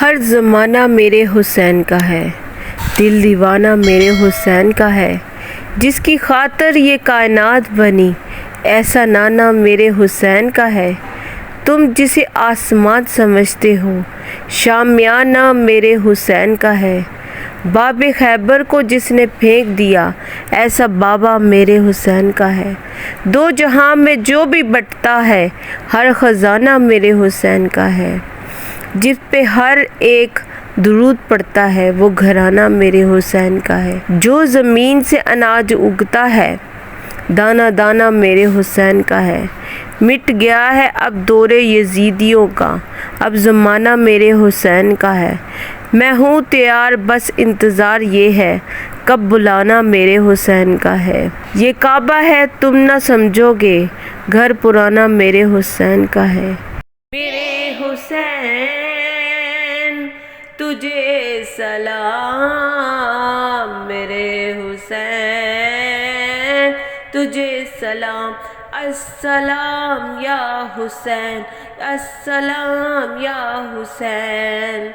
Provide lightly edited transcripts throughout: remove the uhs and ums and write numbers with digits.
ہر زمانہ میرے حسین کا ہے، دل دیوانہ میرے حسین کا ہے، جس کی خاطر یہ کائنات بنی، ایسا نانا میرے حسین کا ہے۔ تم جسے آسمان سمجھتے ہو، شامیانہ میرے حسین کا ہے۔ باب خیبر کو جس نے پھینک دیا، ایسا بابا میرے حسین کا ہے۔ دو جہاں میں جو بھی بٹتا ہے، ہر خزانہ میرے حسین کا ہے۔ جس پہ ہر ایک درود پڑتا ہے، وہ گھرانہ میرے حسین کا ہے۔ جو زمین سے اناج اگتا ہے، دانہ دانہ میرے حسین کا ہے۔ مٹ گیا ہے اب دور یزیدیوں کا، اب زمانہ میرے حسین کا ہے۔ میں ہوں تیار، بس انتظار یہ ہے، کب بلانا میرے حسین کا ہے۔ یہ کعبہ ہے تم نہ سمجھو گے، گھر پرانا میرے حسین کا ہے۔ میرے حسین تجھے سلام، میرے حسین تجھے سلام۔ السلام یا حسین، السلام یا حسین۔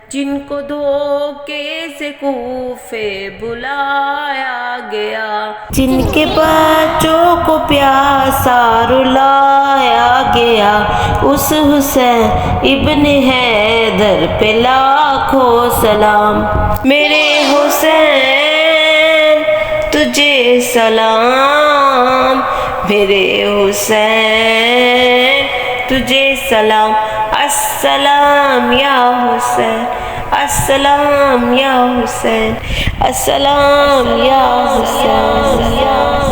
جن کو دھوکے سے کوفے بلایا گیا، جن کے بچوں کو پیاسا رلایا گیا، اس حسین ابن حیدر پہ لاکھوں سلام۔ میرے حسین تجھے سلام، میرے حسین تجھے سلام۔ السلام یا حسین، السلام یا حسین، السلام یا حسین۔